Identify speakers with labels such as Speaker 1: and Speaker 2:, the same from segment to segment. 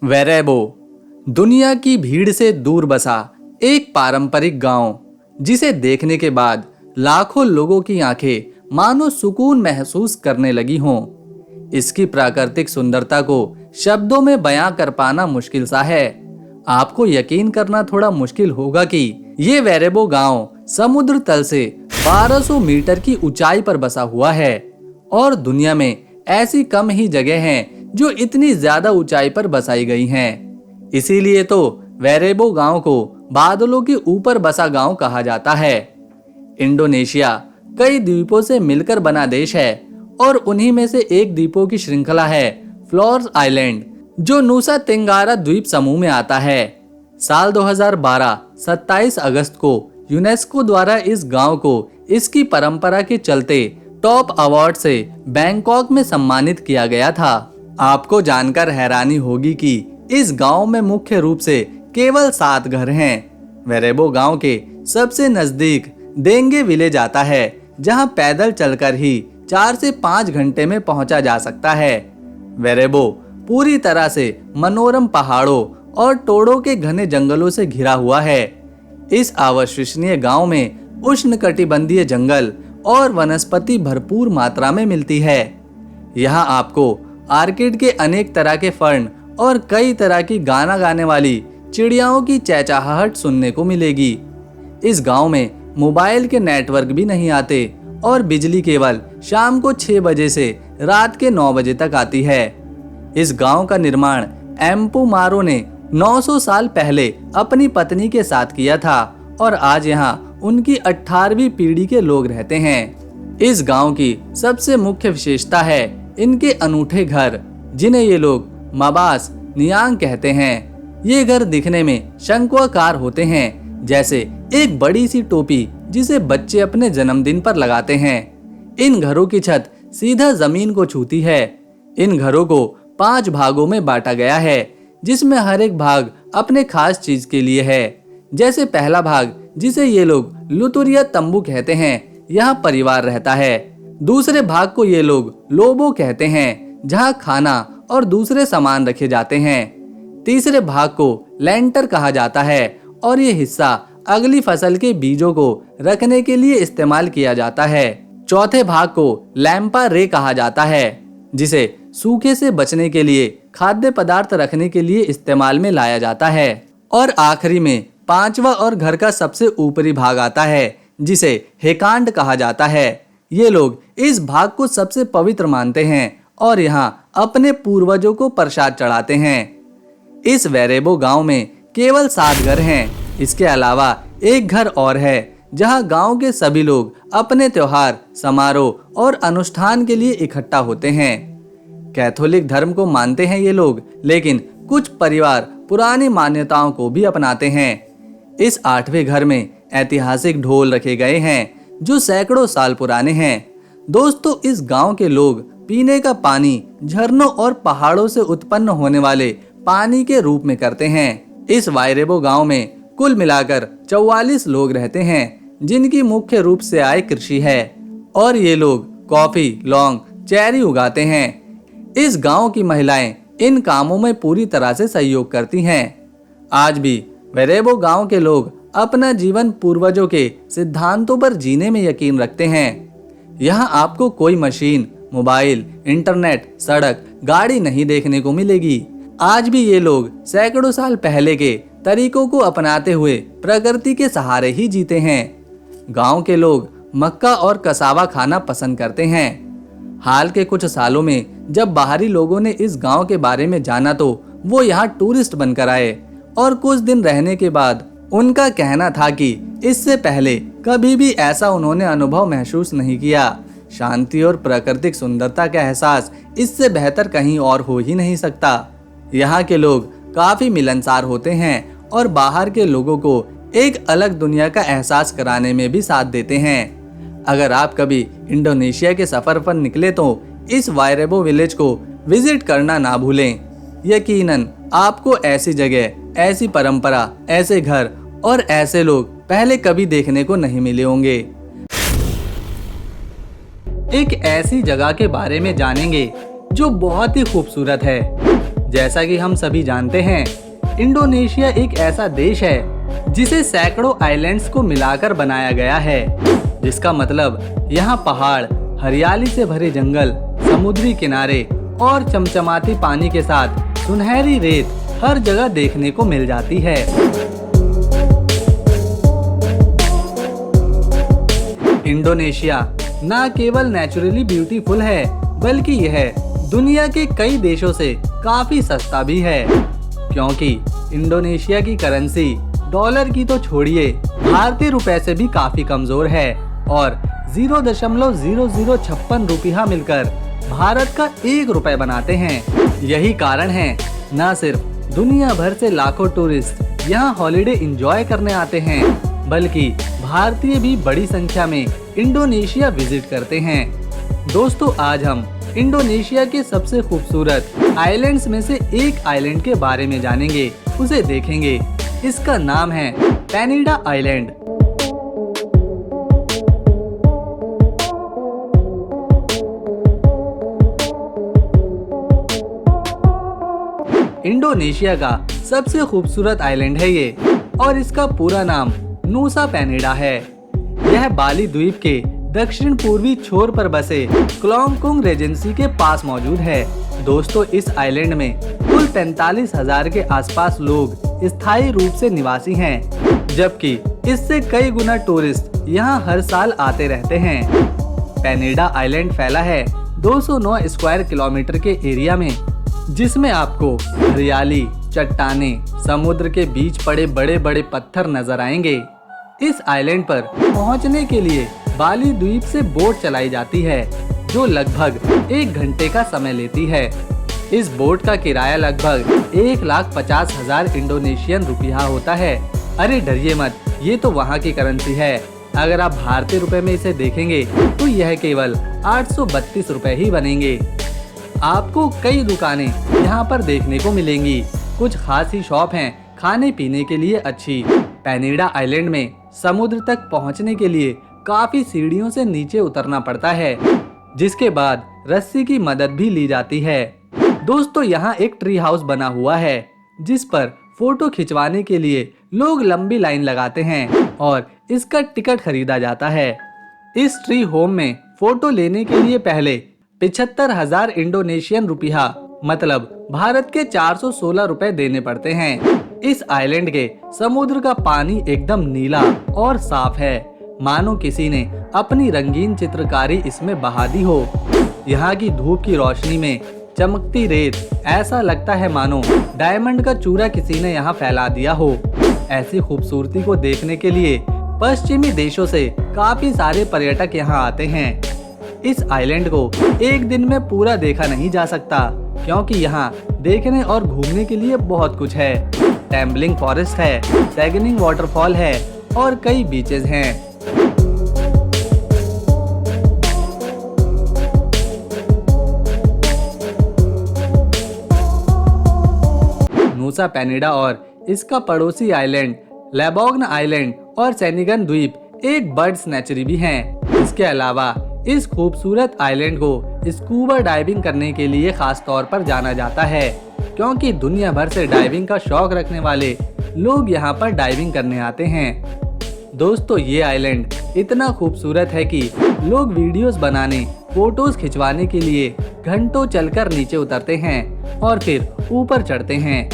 Speaker 1: वेरेबो दुनिया की भीड़ से दूर बसा एक पारंपरिक गांव, जिसे देखने के बाद लाखों लोगं की आंखें मानो सुकून महसूस करने लगी हों। इसकी प्राकृतिक सुंदरता को शब्दों में बयां कर पाना मुश्किल सा है। आपको यकीन करना थोड़ा मुश्किल होगा कि ये वेरेबो गांव समुद्र तल से 1200 मीटर की ऊंचाई पर बसा हुआ है और दुनिया में ऐसी कम ही जगह हैं जो इतनी ज्यादा ऊंचाई पर बसाई गई हैं। इसीलिए तो वेरेबो गांव को बादलों के ऊपर बसा गांव कहा जाता है। इंडोनेशिया कई द्वीपों से मिलकर बना देश है और उन्हीं में से एक द्वीपों की श्रृंखला है फ्लोरेस आइलैंड, जो नुसा तेंगारा द्वीप समूह में आता है। साल 2012 27 अगस्त को यूनेस्को द्वारा इस गांव को इसकी परंपरा के चलते टॉप अवार्ड से बैंकॉक में सम्मानित किया गया था। आपको जानकर हैरानी होगी कि इस गांव में मुख्य रूप से केवल 7 घर हैं। वेरेबो गांव के सबसे नजदीक देंगे विलेज आता है, जहां पैदल चलकर ही 4 से 5 घंटे में पहुंचा जा सकता है। वेरेबो पूरी तरह से मनोरम पहाड़ों और टोड़ों के घने जंगलों से घिरा हुआ है। इस अविश्वसनीय गांव में उष्णकटिबंधीय जंगल और वनस्पति भरपूर मात्रा में मिलती है। यहाँ आपको आर्किड के अनेक तरह के फर्न और कई तरह की गाना गाने वाली चिड़ियाओं की चहचहाहट सुनने को मिलेगी। इस गांव में मोबाइल के नेटवर्क भी नहीं आते और बिजली केवल शाम को 6 बजे से रात के 9 बजे तक आती है। इस गांव का निर्माण एम्पू मारो ने 900 साल पहले अपनी पत्नी के साथ किया था और आज यहाँ उनकी 18वीं पीढ़ी के लोग रहते हैं। इस गांव की सबसे मुख्य विशेषता है इनके अनूठे घर, जिन्हें ये लोग मबास नियांग कहते हैं। ये घर दिखने में शंक्वाकार होते हैं, जैसे एक बड़ी सी टोपी जिसे बच्चे अपने जन्मदिन पर लगाते हैं। इन घरों की छत सीधा जमीन को छूती है। इन घरों को 5 भागों में बांटा गया है, जिसमें हर एक भाग अपने खास चीज के लिए है। जैसे पहला भाग, जिसे ये लोग लुतुरिया तंबू कहते हैं, यहाँ परिवार रहता है। दूसरे भाग को ये लोग लोबो कहते हैं, जहाँ खाना और दूसरे सामान रखे जाते हैं। तीसरे भाग को लेंटर कहा जाता है और ये हिस्सा अगली फसल के बीजों को रखने के लिए इस्तेमाल किया जाता है। चौथे भाग को लैंपा रे कहा जाता है, जिसे सूखे से बचने के लिए खाद्य पदार्थ रखने के लिए इस्तेमाल में लाया जाता है। और आखिरी में 5वां और घर का सबसे ऊपरी भाग आता है, जिसे हेकांड कहा जाता है। ये लोग इस भाग को सबसे पवित्र मानते हैं और यहाँ अपने पूर्वजों को प्रसाद चढ़ाते हैं। इस वेरेबो गांव में केवल 7 घर हैं। इसके अलावा एक घर और है, जहाँ गांव के सभी लोग अपने त्योहार, समारोह और अनुष्ठान के लिए इकट्ठा होते हैं। कैथोलिक धर्म को मानते हैं ये लोग, लेकिन कुछ परिवार पुरानी मान्यताओं को भी अपनाते हैं। इस 8वें घर में ऐतिहासिक ढोल रखे गए हैं, जो सैकड़ों साल पुराने हैं। दोस्तों, इस गांव के लोग पीने का पानी झरनों और पहाड़ों से उत्पन्न होने वाले पानी के रूप में करते हैं। इस वेरेबो गांव में कुल मिलाकर 44 लोग रहते हैं, जिनकी मुख्य रूप से आय कृषि है और ये लोग कॉफी, लौंग, चेरी उगाते हैं। इस गांव की महिलाएं इन कामों में पूरी तरह से सहयोग करती हैं। आज भी वेरेबो गांव के लोग अपना जीवन पूर्वजों के सिद्धांतों पर जीने में यकीन रखते हैं। यहाँ आपको कोई मशीन, मोबाइल, इंटरनेट, सड़क, गाड़ी नहीं देखने को मिलेगी। आज भी ये लोग सैकड़ों साल पहले के तरीकों को अपनाते हुए प्रकृति के सहारे ही जीते हैं। गांव के लोग मक्का और कसावा खाना पसंद करते हैं। हाल के कुछ सालों में जब बाहरी लोगों ने इस गांव के बारे में जाना, तो वो यहाँ टूरिस्ट बनकर आए और कुछ दिन रहने के बाद उनका कहना था कि इससे पहले कभी भी ऐसा उन्होंने अनुभव महसूस नहीं किया। शांति और प्राकृतिक सुंदरता का एहसास इससे बेहतर कहीं और हो ही नहीं सकता। यहाँ के लोग काफी मिलनसार होते हैं और बाहर के लोगों को एक अलग दुनिया का एहसास कराने में भी साथ देते हैं। अगर आप कभी इंडोनेशिया के सफर पर निकले तो इस वेरेबो विलेज को विजिट करना ना भूलें। यकीनन आपको ऐसी जगह, ऐसी परंपरा, ऐसे घर और ऐसे लोग पहले कभी देखने को नहीं मिले होंगे। एक ऐसी जगह के बारे में जानेंगे जो बहुत ही खूबसूरत है, जैसा कि हम सभी जानते हैं, इंडोनेशिया एक ऐसा देश है जिसे सैकड़ों आइलैंड्स को मिलाकर बनाया गया है, जिसका मतलब यहाँ पहाड़, हरियाली से भरे जंगल, समुद्री किनारे और चमचमाती पानी के साथ सुनहरी रेत हर जगह देखने को मिल जाती है। इंडोनेशिया न केवल नेचुरली ब्यूटीफुल है, बल्कि यह दुनिया के कई देशों से काफी सस्ता भी है, क्योंकि इंडोनेशिया की करेंसी डॉलर की तो छोड़िए, भारतीय रुपए से भी काफी कमजोर है और 0.0056 रुपया मिलकर भारत का 1 रुपए बनाते हैं। यही कारण है न सिर्फ दुनिया भर से लाखों टूरिस्ट यहाँ हॉलिडे एंजॉय करने आते हैं, बल्कि भारतीय भी बड़ी संख्या में इंडोनेशिया विजिट करते हैं। दोस्तों, आज हम इंडोनेशिया के सबसे खूबसूरत आइलैंड्स में से एक आइलैंड के बारे में जानेंगे, उसे देखेंगे। इसका नाम है पेनिडा आइलैंड। इंडोनेशिया का सबसे खूबसूरत आइलैंड है ये, और इसका पूरा नाम नुसा पेनिडा है। यह बाली द्वीप के दक्षिण पूर्वी छोर पर बसे क्लोंगकुंग रेजेंसी के पास मौजूद है। दोस्तों, इस आइलैंड में कुल 43,000 के आसपास लोग स्थायी रूप से निवासी हैं, जबकि इससे कई गुना टूरिस्ट यहाँ हर साल आते रहते हैं। पेनिडा आइलैंड फैला है 209 स्क्वायर किलोमीटर के एरिया में, जिसमें आपको हरियाली, चट्टाने, समुद्र के बीच पड़े बड़े बड़े पत्थर नजर आएंगे। इस आइलैंड पर पहुंचने के लिए बाली द्वीप से बोट चलाई जाती है, जो लगभग 1 घंटे का समय लेती है। इस बोट का किराया लगभग 1,50,000 इंडोनेशियन रुपया होता है। अरे डरिए मत, ये तो वहाँ की करेंसी है। अगर आप भारतीय रुपए में इसे देखेंगे तो यह केवल 832 रुपए ही बनेंगे। आपको कई दुकानें यहाँ पर देखने को मिलेंगी। कुछ खास ही शॉप हैं खाने पीने के लिए अच्छी। पेनिडा आइलैंड में समुद्र तक पहुँचने के लिए काफी सीढ़ियों से नीचे उतरना पड़ता है, जिसके बाद रस्सी की मदद भी ली जाती है। दोस्तों, यहाँ एक ट्री हाउस बना हुआ है, जिस पर फोटो खिंचवाने के लिए लोग लंबी लाइन लगाते हैं और इसका टिकट खरीदा जाता है। इस ट्री होम में फोटो लेने के लिए पहले 75,000 इंडोनेशियन रुपया, मतलब भारत के 416 रुपए देने पड़ते हैं। इस आइलैंड के समुद्र का पानी एकदम नीला और साफ है, मानो किसी ने अपनी रंगीन चित्रकारी इसमें बहा दी हो। यहाँ की धूप की रोशनी में चमकती रेत ऐसा लगता है मानो डायमंड का चूरा किसी ने यहाँ फैला दिया हो। ऐसी खूबसूरती को देखने के लिए पश्चिमी देशों से काफी सारे पर्यटक यहाँ आते हैं। इस आइलैंड को एक दिन में पूरा देखा नहीं जा सकता, क्योंकि यहाँ देखने और घूमने के लिए बहुत कुछ है। टैम्बलिंग फॉरेस्ट है, सैगनिंग वाटरफॉल है और कई बीचेस हैं। नुसा पेनिडा और इसका पड़ोसी आइलैंड लैबोग्न आइलैंड और सेनिगन द्वीप एक बर्ड सैंक्चुरी भी हैं। इसके अलावा इस खूबसूरत आइलैंड को स्कूबा डाइविंग करने के लिए खास तौर पर जाना जाता है, क्योंकि दुनिया भर से डाइविंग का शौक रखने वाले लोग यहाँ पर डाइविंग करने आते हैं। दोस्तों, ये आइलैंड इतना खूबसूरत है कि लोग वीडियोस बनाने, फोटोज खिंचवाने के लिए घंटों चलकर नीचे उतरते हैं और फिर ऊपर चढ़ते हैं।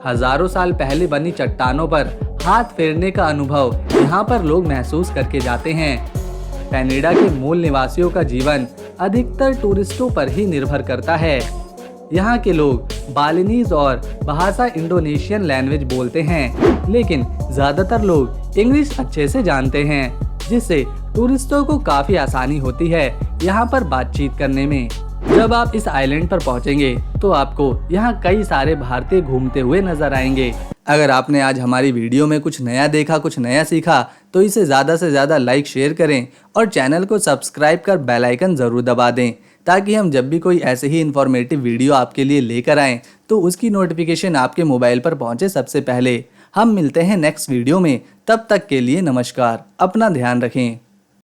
Speaker 1: हजारों साल पहले बनी चट्टानों पर हाथ फेरने का अनुभव यहाँ पर लोग महसूस करके जाते हैं। पेनिडा के मूल निवासियों का जीवन अधिकतर टूरिस्टों पर ही निर्भर करता है। यहाँ के लोग बालिनीज और भाषा इंडोनेशियन लैंग्वेज बोलते हैं, लेकिन ज्यादातर लोग इंग्लिश अच्छे से जानते हैं, जिससे टूरिस्टों को काफी आसानी होती है यहाँ पर बातचीत करने में। जब आप इस आइलैंड पर पहुँचेंगे तो आपको यहाँ कई सारे भारतीय घूमते हुए नजर आएंगे। अगर आपने आज हमारी वीडियो में कुछ नया देखा, कुछ नया सीखा, तो इसे ज़्यादा से ज़्यादा लाइक शेयर करें और चैनल को सब्सक्राइब कर बेल आइकन ज़रूर दबा दें, ताकि हम जब भी कोई ऐसे ही इन्फॉर्मेटिव वीडियो आपके लिए लेकर आएँ तो उसकी नोटिफिकेशन आपके मोबाइल पर पहुँचे सबसे पहले। हम मिलते हैं नेक्स्ट वीडियो में, तब तक के लिए नमस्कार, अपना ध्यान रखें।